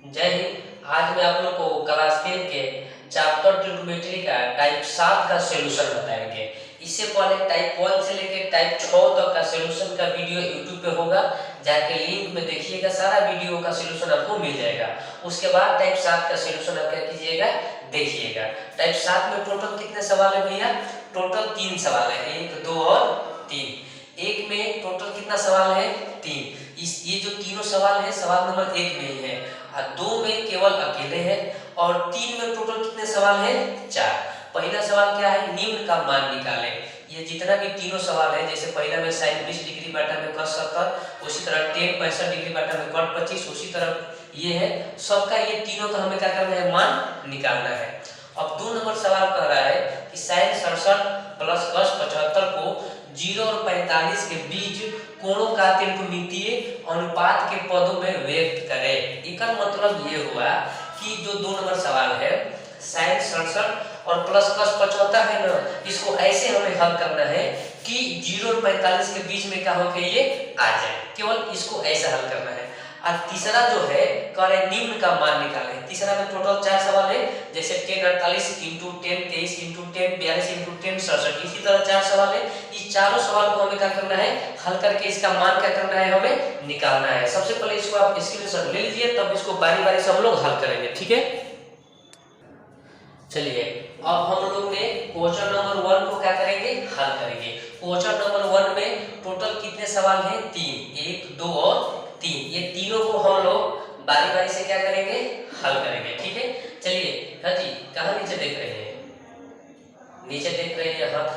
जय हिंद। आज मैं आप लोग को क्लास 10 के चैप्टर ट्रिग्नोमेट्री का टाइप 7 का सॉल्यूशन बताएंगे। इससे पहले टाइप 1 से लेकर टाइप 6 तक का सॉल्यूशन का वीडियो यूट्यूब पे होगा, जाके लिंक में देखिएगा, सारा वीडियो का सॉल्यूशन आपको मिल जाएगा। उसके बाद टाइप 7 का सॉल्यूशन आप क्या कीजिएगा, देखिएगा। टाइप 7 में टोटल कितने सवाल है भैया? टोटल 3 सवाल है, 1, 2 और 3। एक में टोटल कितना सवाल है? 3। ये जो तीनों सवाल है सवाल नंबर 1 में ही है, और 2 में केवल अकेले है, और 3 में टोटल कितने सवाल है? 4। पहला सवाल क्या है? निम्न का मान निकाले। ये जितना भी तीनों सवाल है, जैसे पहला में sin 20 डिग्री बटा में cos 70, उसी तरह tan 65 डिग्री बटा में cot 25, उसी तरह ये है सबका, ये तीनों का हमें क्या करना है? मान निकालना है। अब 2 नंबर सवाल कह रहा है कि sin 67 प्लस cos 75 को 0 और 45 के बीच कोणों का त्रिकोणमितीय अनुपात के पदों में व्यक्त करें। इसका मतलब ये हुआ कि जो 2 नंबर सवाल है sin 67 और प्लस cos 75 है ना, इसको ऐसे हमें हल करना है कि 0 और 45 के बीच में क्या हो के ये आ जाए, केवल इसको ऐसा हल करना है। और तीसरा जो है कह रहे निम्न का मान निकाले। तीसरा में टोटल 4 सवाल है, जैसे 10 48 इंटू 10 23 इंटू 10 42 इंटू 10 67, इसी तरह 4 सवाल है। इस चारों सवाल को हमें क्या करना है? हल करके इसका मान क्या करना है? हमें निकालना है। सबसे पहले इसको आप स्क्रीनशॉट ले लीजिए, तब इसको बारी बारी से हम लोग हल करेंगे, ठीक है? चलिए, अब हम लोग ने क्वेश्चन नंबर 1 को क्या करेंगे? हल करेंगे। क्वेश्चन नंबर 1 में टोटल कितने सवाल हैं? 3, 1, 2 और 3। ये तीनों को हम लोग बारी बारी से क्या करेंगे? हल करेंगे, ठीक है? चलिए, हाँ जी, कहाँ नीचे देख रहे हैं? नीचे देख रहे हैं, हाथ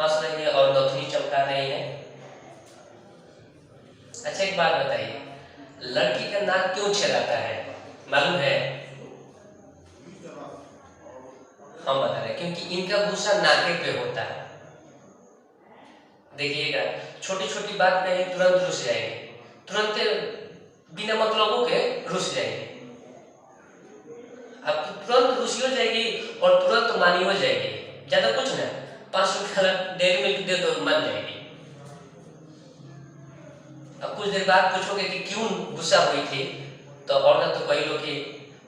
हंस रही है और नथुनी चमका रही है। अच्छा, एक बात बताइए, लड़की का नाक क्यों छिलाता है? मालूम है? हम बता रहे हैं, क्योंकि इनका गुस्सा नाके पे होता है। देखिएगा, छोटी छोटी बात पे ही तुरंत रुस जाएंगे, तुरंत बिना मतलबों के रुस जाएंगे। अब तुरंत रुसी हो जाएगी और तुरंत मानी हो जाएगी। ज्यादा कुछ ना, 5 रुपया डेयरी मिल्क दे दो, मान जाएगी। अब कुछ देर बाद पूछोगे कि क्यों गुस्सा हुई थी, तो और ना तो कही लो कि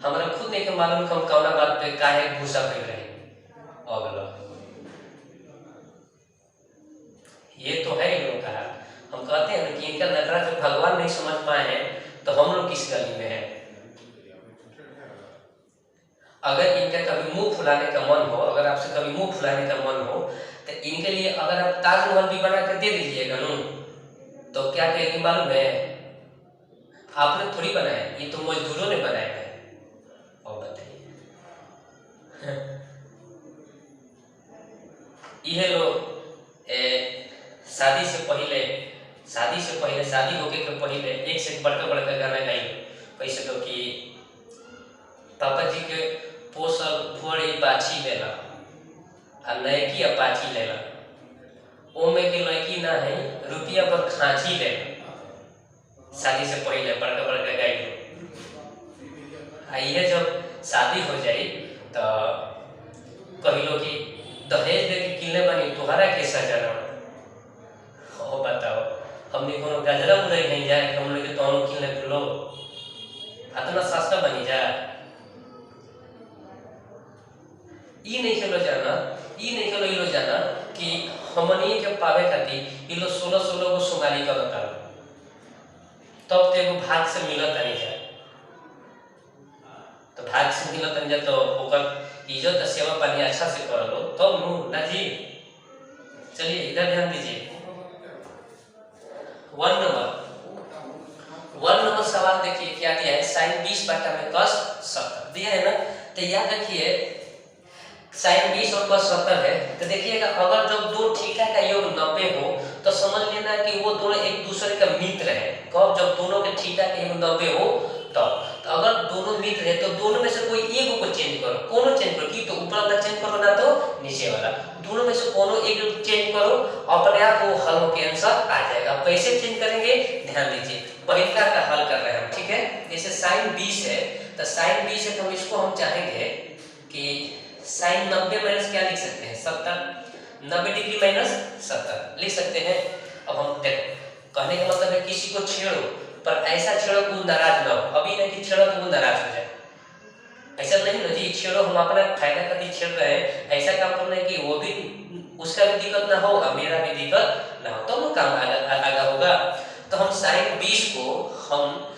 हमारा खुद नहीं के मालूम कि हम कौना बात पे काहे गुस्सा हुई रहे। ये तो है इन लोगों का। हम कहते हैं कि इनका नखरा जब भगवान नहीं समझ पाए हैं, तो हम लोग किस गली में हैं? अगर इनका कभी मुंह फुलाने का मन हो, अगर आपसे कभी मुंह फुलाने का मन हो, तो इनके लिए अगर आप ताजमहल भी बना कर दे दीजिएगा ना, तो क्या कहेगी मालूम है? आपने थोड़ी बनाया, ये तो मजदूरों ने बनाया है। और बताइए, ये लोग शादी से पहले शादी होके के पहले एक से बड़का बड़का गाना गाई, कैसे तो कि पापा जी के पोसल भोड़ी बाछी लेला आ नयकी अपाची लेला, ओमे के लड़की ना है रुपया पर खांची लेला। शादी से पहले बड़का बड़का गाई। आइए जब शादी हो जाए तो कही लो कि दहेज दे के किले बनी तुम्हारा कैसा जाना। हो बताओ, हमने कोनो गजरा उड़ाई नहीं जाए कि हम लोग के तोनो किले लो इतना सस्ता बनी जा। ई नहीं खेलो जाना कि हमनी के पावे खातिर ई लो 16 को सुमारी करता, तब ते एगो भाग से मिलत नहीं जाए। तो भाग से मिलत नहीं जाए तो ओकर इज्जत सेवा पानी अच्छा से कर लो तब नु ना जी। चलिए इधर ध्यान दीजिए। 1 नंबर सवाल देखिए क्या दिया है? sin 20 बटा में cos 70 दिया है ना। तो याद रखिए sin 20 और cos 70 है, तो देखिएगा अगर जब दो थीटा का योग 90 हो तो समझ लेना कि वो दोनों एक दूसरे का मित्र है। कब? जब दोनों के थीटा का योग 90 हो तब। तो अगर दोनों मित्र है तो दोनों में से कोई एक को चेंज करो। कोनो चेंज करो, कि तो ऊपर वाला चेंज करो ना तो नीचे वाला, दोनों में से कोनो एक चेंज करो, अपने आप वो हल के आंसर आ जाएगा। कैसे चेंज करेंगे ध्यान दीजिए। पहला का हल कर रहे हैं हम, ठीक है? जैसे sin 20 है तो sin 20 है तो इसको हम चाहेंगे कि sin 90 माइनस क्या लिख सकते हैं? 70, 90 डिग्री माइनस 70 लिख सकते हैं। अब हम देखो, कहने का मतलब है किसी को छेड़ो पर ऐसा छेड़ो कि वो नाराज ना हो। अभी नहीं कि छेड़ो तो वो नाराज हो जाए, ऐसा नहीं ना जी। छेड़ो, हम अपना फायदा खातिर छेड़ रहे हैं, ऐसा काम करना है कि वो भी, उसका भी दिक्कत ना हो और मेरा भी दिक्कत ना हो, तो वो काम आगा होगा। तो हम साइन 20 को हम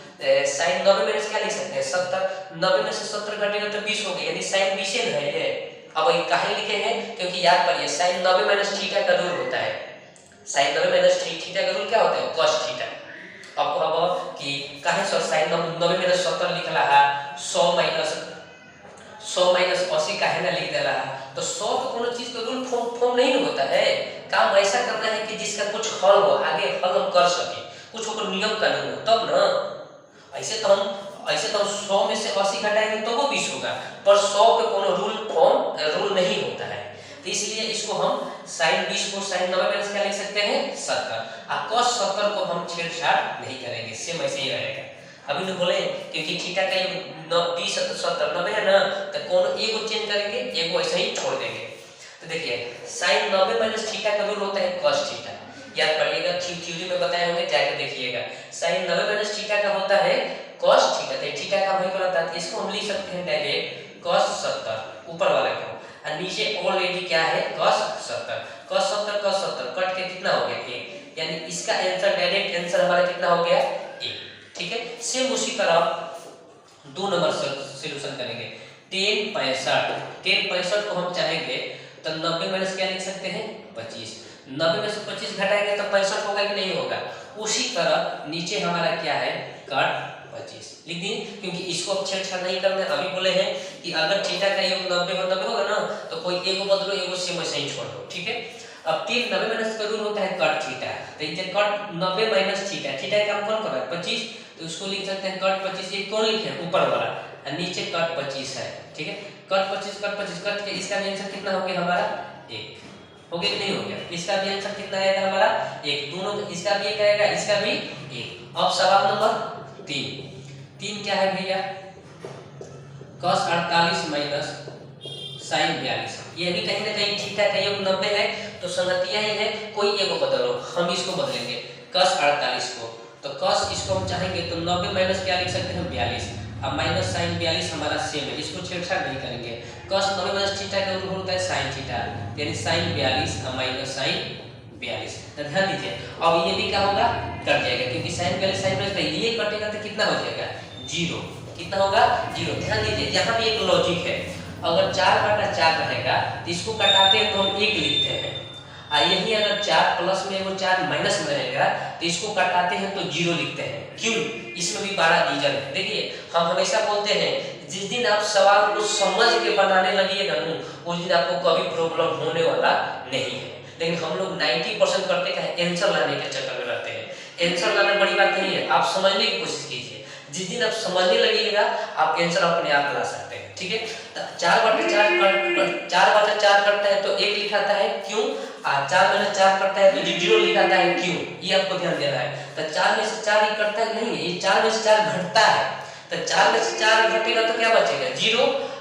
साइन 90 में क्या लिख सकते हैं 70। 90 में से 70 घटेगा तो 20 हो गया, यानी साइन 20 है ये। अब ये काहे लिखे हैं, क्योंकि याद पड़िए साइन 90 माइनस थीटा का रूल होता है। साइन 90 माइनस थीटा का रूल क्या होता है, cos थीटा। अब कि काहे सर साइन 90 माइनस 70 लिखला है, 100 माइनस 80 काहे ना लिख देला है। तो 100 तो कोनो चीज का रूल फॉर्म नहीं होता है। काम ऐसा करना है कि जिसका कुछ हल हो, आगे हल हम कर सके, कुछ ओकर नियम कानून हो तब ना। ऐसे तो हम 100 में से 80 घटाएंगे तो वो 20 होगा, पर 100 पे कोनो रूल नहीं होता है। तो इसलिए इसको हम साइन 20 को साइन 90 में क्या लिख सकते हैं 70, और cos 70 को हम छेड़छाड़ नहीं करेंगे, सेम ऐसे ही रहेगा। अभी न बोले क्योंकि थीटा का 20 70 90 है ना, तो कोनो एक को चेंज करेंगे, एक को ऐसे ही छोड़ देंगे। तो देखिए साइन 90 माइनस थीटा का रूल होता है cos थीटा, याद पढ़िएगा, थ्योरी में बताए होंगे, जाके देखिएगा। साइन 90 माइनस थीटा का होता है cos थीटा, तो थीटा का वही होता है, इसको हम लिख सकते हैं डायरेक्ट cos 70 ऊपर वाला को, और नीचे ऑलरेडी क्या है cos 70। cos 70 कट के कितना हो गया 1, यानी इसका आंसर डायरेक्ट आंसर हमारा कितना हो गया 1। ठीक है, सेम उसी तरह 2 नंबर सॉल्यूशन करेंगे। 10 65 को हम चाहेंगे तो 90 माइनस क्या लिख सकते हैं 25। 90 में से 25 घटाएंगे तो 65 होगा कि नहीं होगा। उसी तरह नीचे हमारा क्या है कट 25 लिख दिए, क्योंकि इसको अब छेड़छाड़ नहीं करना है। अभी बोले हैं कि अगर थीटा का योग 90 होगा ना, तो कोई एगो बदलो, एगो सेम ऐसे ही छोड़ दो। ठीक है, अब 90 माइनस का रूल होता है कट थीटा, तो ये कट 90 माइनस थीटा, थीटा का हम कौन कर रहा है 25, तो उसको लिख सकते हैं कट 25। ये कौन लिखे हैं ऊपर वाला, और नीचे कट 25 है। ठीक है, कट 25 कट के इसका भी आंसर कितना हो गया हमारा 1, हो गया कि नहीं हो गया। इसका भी आंसर कितना आएगा हमारा 1, दोनों इसका भी 1 आएगा, इसका भी 1। अब सवाल नंबर 3 क्या है भैया, cos 48 माइनस साइन 42। ये भी कहीं ना कहीं थीटा का योग 90 है, तो संगतियां ही है, कोई एगो बदलो, हम इसको बदलेंगे cos 48 को। तो cos इसको हम चाहेंगे तो 90 माइनस क्या लिख सकते हैं 42, अब माइनस साइन 42 हमारा सेम है, इसको छेड़छाड़ नहीं करेंगे। cos 90 माइनस थीटा का रूल होता है साइन थीटा, यानी साइन 42 और माइनस साइन 42। तो ध्यान दीजिए, अब ये भी क्या होगा कट जाएगा, क्योंकि साइन 42 साइन 42 ये कटेगा तो कितना हो जाएगा 0, कितना होगा 0। ध्यान दीजिए यहाँ भी एक लॉजिक है, अगर 4/4 रहेगा तो इसको कटाते हैं तो हम 1 लिखते हैं, और यही अगर 4 प्लस में वो 4 माइनस में रहेगा तो इसको कटाते हैं तो 0 लिखते हैं। क्यों, इसमें भी बड़ा रीजन है। देखिए हम हमेशा बोलते हैं जिस दिन आप सवाल को समझ के बनाने लगिएगा ना, उस दिन आपको कभी प्रॉब्लम होने वाला नहीं है। लेकिन हम लोग 90% करते क्या है आंसर लाने के चक्कर में रहते हैं। आंसर लाना बड़ी बात नहीं है, आप समझने की कोशिश कीजिए, जिस दिन आप समझने लगेगा आप आंसर अपने आप ला सकते हैं। ठीक है, तो 4/4 करता है तो 1 लिखाता है, क्यों, 4 में 4 करता है तो 0 लिखाता है, क्यों, ये आपको ध्यान देना है। तो 4 में से 4 ही करता है नहीं, ये 4 में से 4 घटता है, तो 4 में से 4 घटेगा तो क्या बचेगा 0,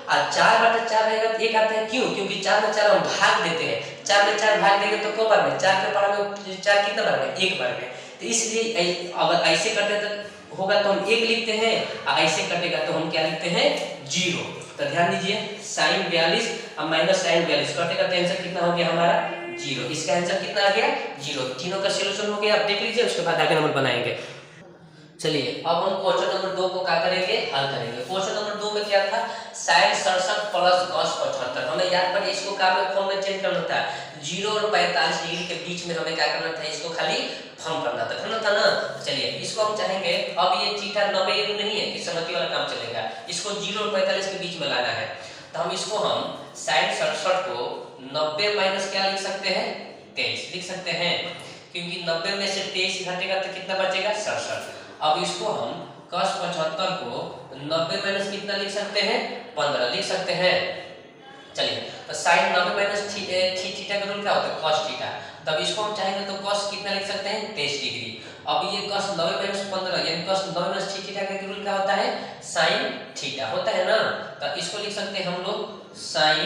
और 4/4 रहेगा तो 1 आता है, क्यों, क्योंकि 4 में 4 हम भाग देते हैं, 4 में 4 भाग देंगे तो क्या बार में 4 के पावर में 4 कितना बार में 1 बार में। तो इसलिए अगर ऐसे करते तो होगा तो हम 1 लिखते हैं, और ऐसे कटेगा तो हम क्या लिखते हैं 0। तो ध्यान दीजिए साइन 42 और माइनस साइन 42 कटेगा तो आंसर कितना हो गया हमारा 0। इसका आंसर कितना आ गया 0। तीनों का सॉल्यूशन हो गया, आप देख लीजिए, उसके बाद आगे नंबर बनाएंगे। चलिए अब हम क्वेश्चन नंबर 2 को क्या करेंगे हल करेंगे। क्वेश्चन नंबर 2 में क्या था साइन 67 प्लस cos 75, हमें याद पड़े इसको क्या में फॉर्म में चेंज करना था, 0 और 45 डिग्री के बीच में हमें क्या करना था, इसको खाली फॉर्म करना था ना। चलिए इसको हम चाहेंगे, अब ये थीटा 90 नहीं है कि समझती वाला काम चलेगा, इसको 0 और 45 के बीच में लाना है। तो हम इसको हम साइन 67 को 90 माइनस क्या लिख सकते हैं 23 लिख सकते हैं, क्योंकि 90 में से 23 घटेगा तो कितना बचेगा 67। अब इसको हम cos 75 को 90 माइनस कितना लिख सकते हैं 15 लिख सकते हैं। चलिए तो साइन 90 माइनस थीटा का रूल क्या होता है cos थीटा, तब इसको हम चाहेंगे तो cos कितना लिख सकते हैं 23 डिग्री। अब ये cos 90 माइनस 15 यानी cos 90 माइनस थीटा का रूल क्या होता है sin थीटा होता है ना, तो इसको लिख सकते हैं हम लोग sin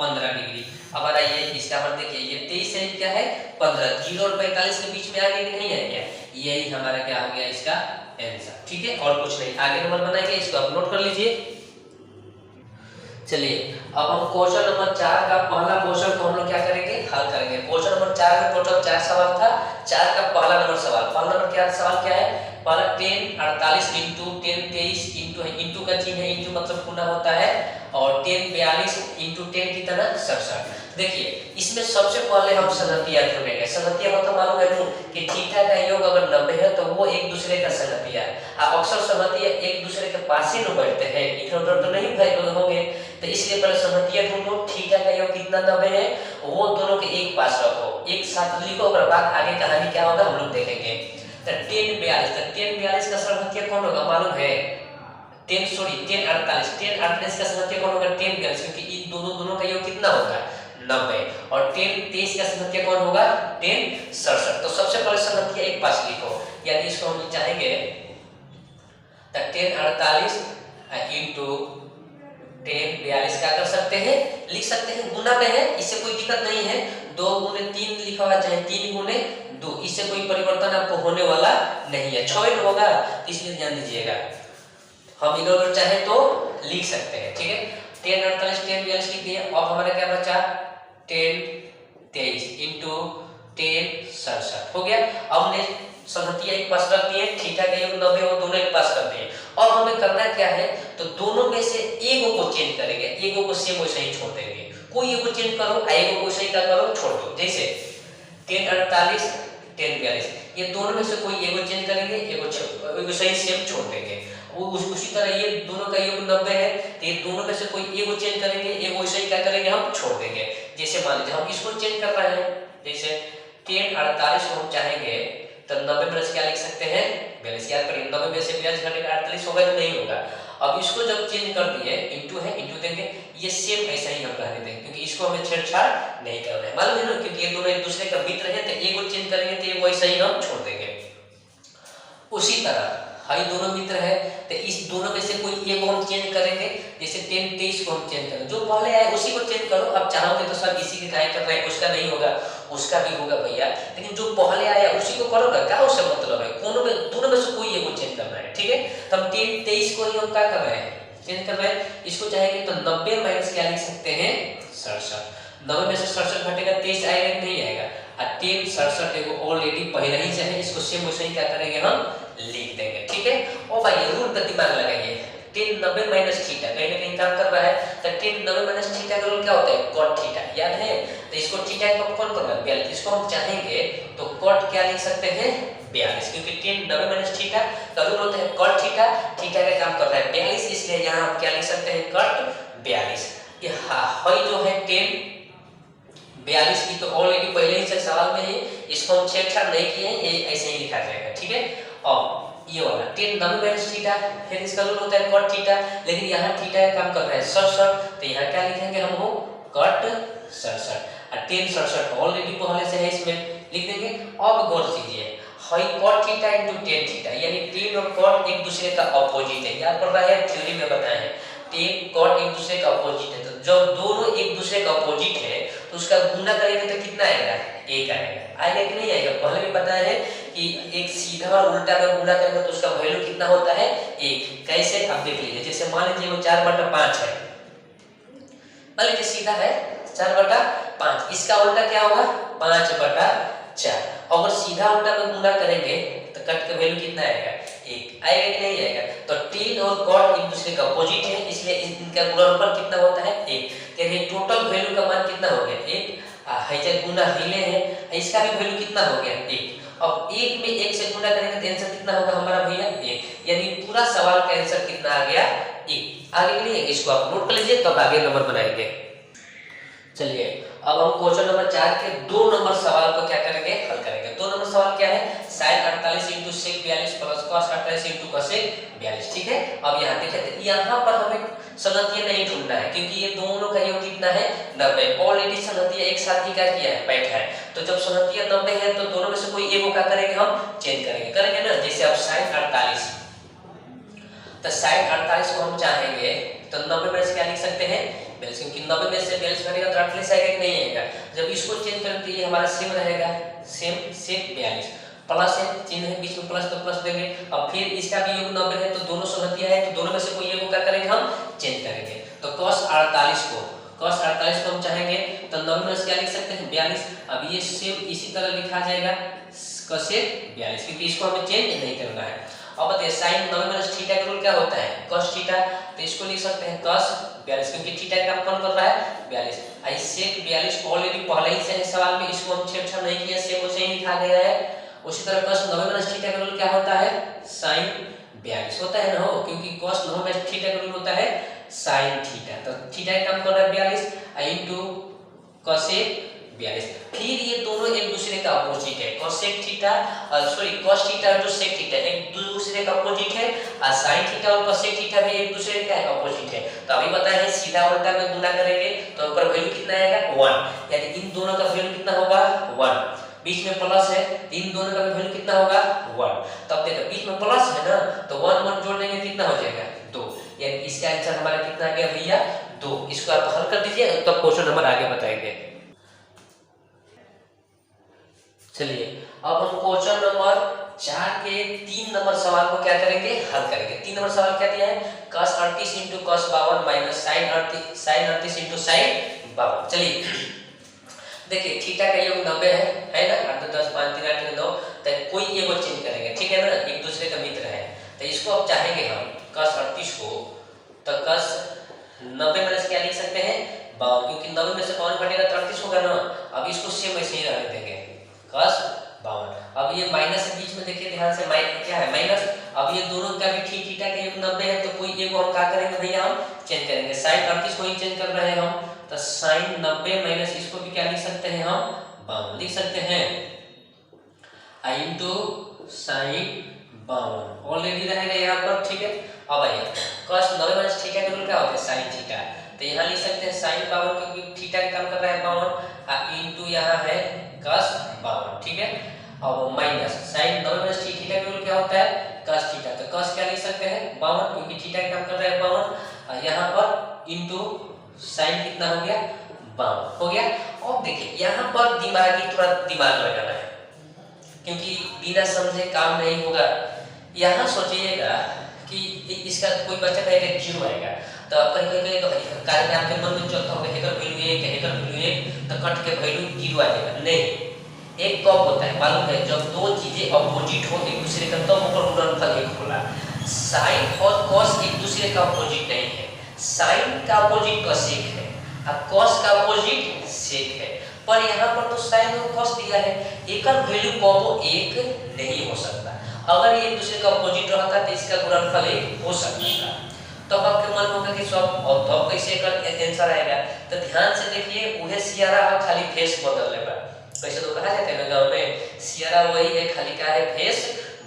15 डिग्री। अब आइए इसका पर देखिए ये 23 है क्या है 15, 0 और 45 के बीच में आ गया कि नहीं आ गया, यही हमारा क्या हो गया इसका आंसर। ठीक है, और कुछ नहीं। आगे नंबर बनाएंगे, इसको आप नोट कर लीजिए। चलिए अब हम क्वेश्चन नंबर 4 का पहला क्वेश्चन को हम लोग क्या करेंगे, हल करेंगे। क्वेश्चन नंबर 4 में टोटल 4 सवाल था। 4 का पहला नंबर क्या सवाल क्या है, पहला 10 48 इंटू 10 23 इंटू का चिन्ह है, इंटू मतलब गुना होता है, और 10 42 इंटू 10 कितना 67। देखिए इसमें सबसे पहले हम संगतिया ढूंढेंगे। संगतिया मतलब मालूम है कि थीटा का योग अगर 90 है तो वो एक दूसरे का संगतिया है। अब अक्सर संगतिया एक दूसरे के पास ही न बैठते हैं, इधर उधर तो नहीं भाई होंगे, तो इसलिए पहले संगतिया ढूंढो। थीटा का योग कितना 90 है, वो दोनों के एक पास रखो, एक साथ लिखो, और बाद आगे कहानी क्या होगा हम लोग देखेंगे। तो 10 42 का संगतिया कौन होगा मालूम है, 10 48 का संगतिया कौन होगा 10 42, क्योंकि इन दोनों का योग कितना होगा 90, और 10 23 का संगतिया कौन होगा 10 67। तो सबसे पहले संगतिया एक पास लिखो, यानी इसको हम चाहेंगे 10 48 इंटू 10 42 क्या कर सकते हैं, लिख सकते हैं गुना में है, इससे कोई दिक्कत नहीं है। 2 गुने 3 लिखा हुआ, चाहे 3 गुने 2, इससे कोई परिवर्तन आपको होने वाला नहीं है, 6 होगा, इसलिए ध्यान दीजिएगा। हम इधर उधर चाहे तो लिख सकते हैं। ठीक है, 10 48 10 42 लिख दिए। अब हमारा क्या बचा 10 23 इंटू 10 67 हो गया। अब हमने संगतिया एक पास रख दिए, थीटा का योग 90 वो दोनों एक पास कर दिए। और हमें करना क्या है, तो दोनों में से एगो को चेंज करेंगे, एगो को सेम वैसे ही छोड़ देंगे। कोई एगो चेंज करो, एगो को सही का करो, छोड़ दो। जैसे 10 48 10 42, ये दोनों में से कोई एगो चेंज करेंगे, एगो सही सेम छोड़ देंगे। उसी तरह ये दोनों का योग 90 है, तो ये दोनों में से कोई एगो चेंज करेंगे, एगो वैसे ही क्या करेंगे हम छोड़ देंगे। जैसे मान लीजिए हम इसको चेंज कर रहे हैं, जैसे 10 48 को हम चाहेंगे तो 90 में क्या लिख सकते हैं 42। याद करिए 90 में से 42 घटेगा 48 होगा तो नहीं होगा। अब इसको जब चेंज कर दिए, इंटू है इंटू देंगे, ये सेम ऐसा ही हम रहने देंगे, क्योंकि इसको हमें छेड़छाड़ नहीं करना है। मालूम है ना, क्योंकि ये दोनों एक दूसरे का मित्र है, तो एगो चेंज करेंगे तो एगो ऐसा ही हम छोड़ देंगे। उसी तरह हई दोनों मित्र है, तो इस दोनों में से कोई एगो हम चेंज करेंगे। जैसे 10 23 को हम चेंज करें, जो पहले आए उसी को चेंज करो। अब चाहोगे तो सब इसी के काहे कर रहे हैं, उसका नहीं होगा, उसका भी होगा भैया, लेकिन जो पहले आया उसी को करो ना, क्या उससे मतलब है, दोनों में से कोई एगो चेंज करना है। ठीक है, तो हम 10 23 को ही हम क्या कर रहे हैं चेंज कर रहे हैं। इसको चाहेंगे तो 90 माइनस क्या लिख सकते हैं 67। 90 में से 67 घटेगा 23 आएगा नहीं आएगा, और 10 67 एगो ऑलरेडी पहले ही से है, इसको सेम वैसे ही क्या करेंगे हम लिख देंगे। ठीक है, और भाई रूल पर दिमाग लगाइए, 10 90 माइनस थीटा कहीं ना कहीं काम कर रहा है, तो 10 90 माइनस थीटा का रूल क्या होता है cot थीटा, याद है। तो इसको थीटा का कौन करना 42, इसको हम चाहेंगे तो cot क्या लिख सकते हैं 42, क्योंकि 10 90 माइनस थीटा का रूल होता है cot थीटा, थीटा का काम कर रहा है 42, इसलिए यहाँ हम क्या लिख सकते हैं cot 42। ये हाई जो है 10 42 की तो ऑलरेडी पहले ही से सवाल में है, इसको हम छेड़छाड़ नहीं किए हैं, ये ऐसे ही लिखा जाएगा। ठीक है, अब ये वाला 10 90 माइनस थीटा, फिर इसका रूल होता है cot थीटा, लेकिन यहाँ थीटा का काम कर रहा है 67, तो यहाँ क्या लिखेंगे हम वो cot 67, और 10 67 ऑलरेडी पहले से है, इसमें लिख देंगे। अब गौर कीजिए, high cot theta into tan theta, यानी tan और cot एक दूसरे का अपोजिट है, याद पड़ रहा है, थ्योरी में बताए हैं tan cot एक दूसरे का अपोजिट है। तो जब दोनों एक दूसरे का अपोजिट है तो उसका गुना करेंगे तो कितना आएगा 1 आएगा कि नहीं आएगा। पहले भी बताया है कि एक सीधा और उल्टा का गुना करेंगे तो उसका वैल्यू कितना होता है 1। कैसे आप देख लीजिए, जैसे मान लीजिए वो 4/5 है, मान लीजिए सीधा है 4/5, इसका उल्टा क्या होगा 5/4। अगर सीधा उल्टा में गुना करेंगे तो कट का वैल्यू कितना आएगा 1 आएगा कि नहीं आएगा। तो tan और cot एक दूसरे का अपोजिट है, इसलिए इनका गुणनफल कितना होता है 1, यानी टोटल वैल्यू का मान कितना हो गया 1। है गुना हिले है, इसका भी वैल्यू कितना हो गया 1। अब 1 में 1 से गुना करेंगे तो आंसर कितना होगा हमारा भैया 1, यानी पूरा सवाल का आंसर कितना आ गया 1। आगे के लिए इसको आप नोट कर लीजिए, तब आगे नंबर बनाएंगे। चलिए अब हम क्वेश्चन नंबर 4 के 2 नंबर सवाल को क्या करेंगे हल करेंगे। 2 नंबर सवाल क्या है sin 48 * sec 42 plus cos 48 * cosec 42। ठीक है, अब यहाँ देखिए, यहाँ पर हमें संगतिया नहीं ढूंढना है, क्योंकि ये दोनों का योग कितना है 90, ऑलरेडी संगतिया एक साथ ही क्या किया है बैठा है। तो जब संगतिया 90 है तो दोनों में से कोई एगो क्या करेंगे हम चेंज करेंगे ना। जैसे अब sin 48, तो sin 48 को हम चाहेंगे तो 90 में से क्या लिख सकते हैं 42, क्योंकि 90 में से 42 घटेगा तो 48 आएगा कि नहीं आएगा। जब इसको चेंज करें तो ये हमारा सेम रहेगा, सेम sec 42। प्लस है, चिन्ह है बीच में प्लस तो प्लस देंगे। अब फिर इसका भी योग 90 है तो दोनों संगतियां है तो दोनों में से कोई एक को क्या करेंगे हम चेंज करेंगे। तो cos 48 को हम चाहेंगे तो 90 में से क्या लिख सकते हैं 42। अब ये सेम इसी तरह लिखा जाएगा cosec 42 क्योंकि इसको हमें चेंज नहीं करना है। अब बताइए sin 90 माइनस थीटा का रूल क्या होता है cos थीटा, तो इसको लिख सकते हैं cos 42 क्योंकि थीटा का काम कौन कर रहा है 42। आई sec 42 ऑलरेडी पहले ही से सवाल में इसको हम छेड़छाड़ नहीं किया, सेम उसे ही लिखा गया है। उसी तरह cos 90 माइनस थीटा का रूल क्या होता है sin 42 होता है ना हो, क्योंकि cos 90 माइनस थीटा का रूल होता है sin थीटा, तो थीटा का काम कर रहा है 42 इनटू cosec 42। फिर ये दोनों एक दूसरे का अपोजिट है, cosec थीटा cos थीटा और sec थीटा एक दूसरे का अपोजिट है और sin थीटा और cosec थीटा भी एक दूसरे का अपोजिट है। तो अभी बताया है सीधा उल्टा में गुना करेंगे तो ऊपर वैल्यू कितना आएगा 1, यानी इन दोनों का वैल्यू कितना होगा 1, बीच में प्लस है इन दोनों का वैल्यू कितना होगा 1। तब देखो बीच में प्लस है ना तो 1 1 जोड़ देंगे कितना हो जाएगा 2, यानी इसका आंसर हमारा कितना आ गया भैया 2। इसको आप हल कर दीजिए तब क्वेश्चन नंबर आगे बताएंगे। चलिए अब हम क्वेश्चन नंबर 4 के 3 नंबर सवाल को क्या करेंगे हल करेंगे। 3 नंबर सवाल क्या दिया है cos 38 * cos 52 minus sin 38 * sin 52। चलिए देखिए थीटा का योग 90 है ना, 8 10 5 3 8 9, तो कोई एगो चेंज करेंगे ठीक है ना, एक दूसरे का मित्र है तो इसको अब चाहेंगे हम cos 38 को तो cos 90 में से क्या लिख सकते हैं 52, क्योंकि 90 में से 52 घटेगा तो 38 होगा ना। अब इसको सेम वैसे ही रहने देंगे cos 52। अब ये माइनस के बीच में देखिए ध्यान से क्या है माइनस। अब ये दोनों का भी थीटा का योग 90 है तो कोई एगो हम क्या करेंगे भैया हम चेंज करेंगे, sin 38 को ही चेंज कर रहे हैं हम तो sin 90 माइनस इसको भी क्या लिख सकते हैं हम 52 लिख सकते हैं इनटू sin 52 ऑलरेडी रहेगा यहाँ पर ठीक है। अब आइए cos 90 माइनस थीटा का रूल क्या होता है sin थीटा, तो यहाँ लिख सकते हैं sin 52 क्योंकि थीटा का काम कर रहा है 52 इनटू यहाँ है cos 52 ठीक है। अब माइनस sin 90 माइनस थीटा का रूल क्या होता है cos थीटा, तो cos क्या लिख सकते हैं 52 क्योंकि थीटा का काम कर रहा है 52 यहाँ पर इनटू sin कितना हो गया 52 हो गया। अब देखिए यहाँ पर थोड़ा दिमाग लगाना है क्योंकि बिना समझे काम नहीं होगा। यहाँ सोचिएगा कि इसका कोई बच्चा कहेगा 0 आएगा तो आप कहेंगे कारण आपके मन में चलता होगा हेकर वैल्यू 1 हेकर वैल्यू 1 तो कट के वैल्यू 0 आ जाएगा। नहीं, एक कब होता है मालूम है जब दो चीजें अपोजिट हो एक दूसरे का तब ऊपर गुणनफल एक होला। साइन और cos एक दूसरे का अपोजिट नहीं है, साइन का अपोजिट cosec है और cos का अपोजिट sec है, पर यहाँ पर तो sin और cos दिया है, एक वैल्यू कबो एक नहीं हो सकता। अगर ये एक दूसरे का अपोजिट रहता तो इसका गुणनफल एक हो सकता था। तो अब आपके मन होगा कि सब और तब कैसे कर आंसर आएगा, तो ध्यान से देखिए उहे सियारा खाली फेस बदल लेगा। वैसे तो कहा जाता है ना गांव में सियारा वही है खाली का है फेस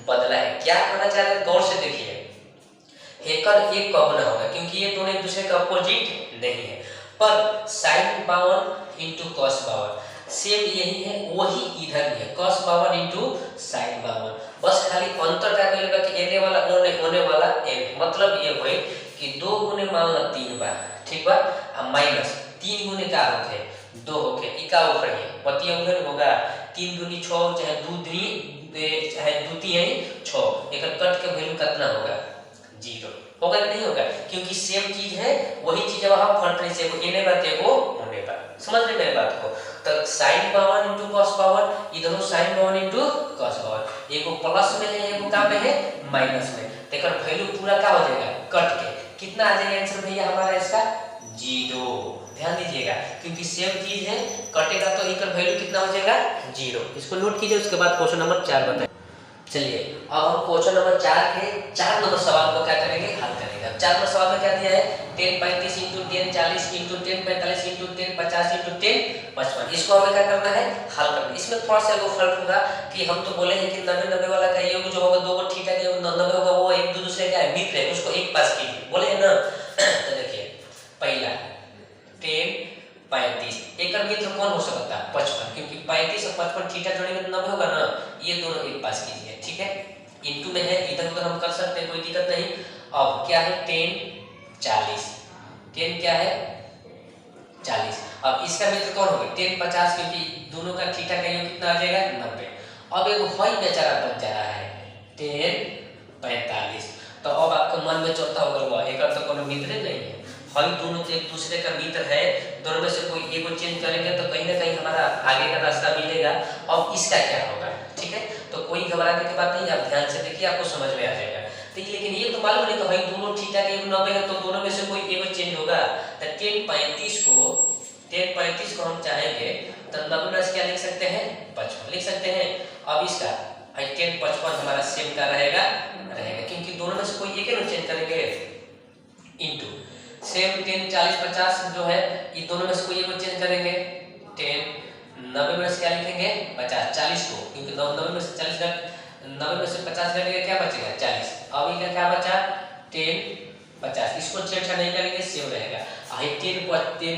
बदला है। क्या कहना चाह रहे हैं गौर से देखिए, हेकर एक कब ना होगा क्योंकि ये दोनों एक दूसरे का अपोजिट नहीं है, पर sin 52 इनटू cos 52 सेम यही है, वही इधर भी है cos 52 इनटू sin 52। बस खाली अंतर क्या करेगा कि एने वाला होने वाला n, मतलब ये हुए कि 2 गुने मान लो 3 बार ठीक बा अब माइनस 3 गुने का होते 2 होके इका ऊपर है पति अंगन होगा 3 दूनी 6 चाहे 2 दूनी चाहे 2 3 6 एक कट के वैल्यू कितना होगा 0 होगा कि नहीं होगा, क्योंकि सेम चीज है वही चीज अब हम फट रही से इने बात है वो होने पर समझ रहे मेरे बात को। तो sin 52 इनटू cos 52 इधर sin 52 इनटू cos 52 एगो प्लस में है एगो का में है माइनस में, तेकर वैल्यू पूरा का हो जाएगा कट के कितना आ जाएगा आंसर भैया हमारा इसका 0। ध्यान दीजिएगा क्योंकि सेम चीज है कटेगा तो इनका वैल्यू कितना हो जाएगा 0। इसको नोट कीजिए, उसके बाद क्वेश्चन नंबर 4 बताइए। चलिए अब हम क्वेश्चन नंबर 4 के 4 नंबर सवाल को क्या करेंगे हल करेंगे। 4 नंबर सवाल में क्या दिया है 10 35 * 10 40 * 10 45 * 10 50 * 10 55। इसको हमें क्या करना है हल करना है। इसमें थोड़ा सा वो फर्क होगा कि हम तो बोले हैं कि 90 90 वाला का योग जो होगा दो को थीटा का योग 90 होगा वो एक दूसरे का मित्र है उसको एक पास कीजिए बोले है ना। तो देखिए पहला 10 35 एक मित्र कौन हो सकता है 55, क्योंकि 35 और 55 थीटा जोड़ेंगे तो 90 होगा ना, ये दोनों एक पास कीजिए ठीक है। इनटू में है इधर उधर हम कर सकते हैं कोई दिक्कत नहीं। अब क्या है 10 40 10 क्या है 40। अब इसका मित्र कौन होगा 10 50 क्योंकि दोनों का थीटा का योग कितना आ जाएगा 90। अब एक वही बेचारा बच जा रहा है 10 45। तो अब आपके मन में चलता होगा वह एक तो कोनो मित्र नहीं है, हम दोनों एक दूसरे का मित्र है, दोनों में से कोई एगो चेंज करेंगे तो कहीं ना कहीं हमारा आगे का रास्ता मिलेगा। अब इसका क्या होगा, ठीक है, तो कोई घबराने की बात नहीं, आप ध्यान से देखिए आपको समझ में आ जाएगा। तो लेकिन ये तो मालूम नहीं, तो भाई दोनों थीटा के 90 है तो दोनों में से कोई एगो चेंज होगा। तो 10 35 को हम चाहेंगे तो 90 क्या लिख सकते हैं, 55 लिख सकते हैं। अब इसका 10 55 हमारा सेम का रहेगा, क्योंकि दोनों में से कोई एक ही चेंज करेंगे इनटू सेम 10 40 50 जो है ये दोनों में से कोई एक चेंज करेंगे 10 90 में से क्या लिखेंगे 50 40 को, क्योंकि 90 में से 40 90 में से 50 घटेगा क्या बचेगा 40। अब इनका क्या बचा 10 50, इसको छेड़छाड़ नहीं करेंगे सेम रहेगा। 10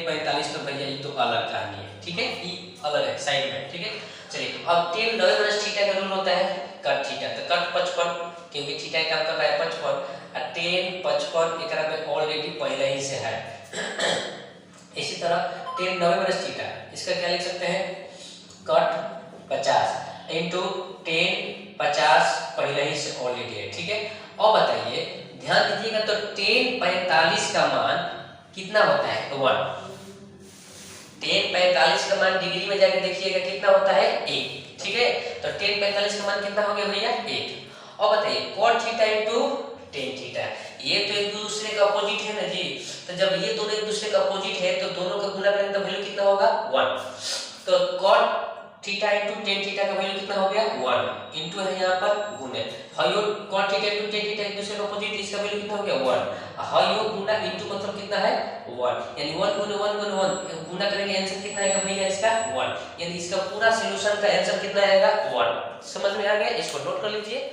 45 तो भैया ये तो अलग कहानी है, ठीक है, ये अलग है साइड में, ठीक है। चलिए अब 10 90 में थीटा का रूल होता है कट थीटा, तो कट 55 क्योंकि थीटा काम कर रहा है 55 और 10 55 एकरा में ऑलरेडी पहले ही से है। इसी तरह 10 90 में थीटा, इसका क्या लिख सकते हैं कट 50 इनटू 10 50 पहले ही से ऑलरेडी है, ठीक है। अब बताइए ध्यान दीजिएगा तो 10 45 का मान कितना होता है 1। 10 45 का मान डिग्री में जाके देखिएगा कितना होता है 1, ठीक है। तो 10 45 का मान कितना हो गया भैया 1। अब बताइए cot theta into tan theta, ये तो एक दूसरे का अपोजिट है ना जी, तो जब ये दोनों एक दूसरे का अपोजिट है तो दोनों का गुना करेंगे तो वैल्यू कितना होगा 1। तो cot theta into tan theta का वैल्यू कितना हो गया 1 इनटू है यहाँ पर गुणे हायो cot theta into tan theta एक दूसरे का अपोजिट, इसका वैल्यू कितना हो गया 1 हायो गुना इनटू मतलब कितना है 1, यानी 1 गुने 1 गुने 1 गुना करेंगे आंसर कितना आएगा भैया इसका 1, यानी इसका पूरा सॉल्यूशन का आंसर कितना आएगा 1। समझ में आ गया, इसको नोट कर लीजिए।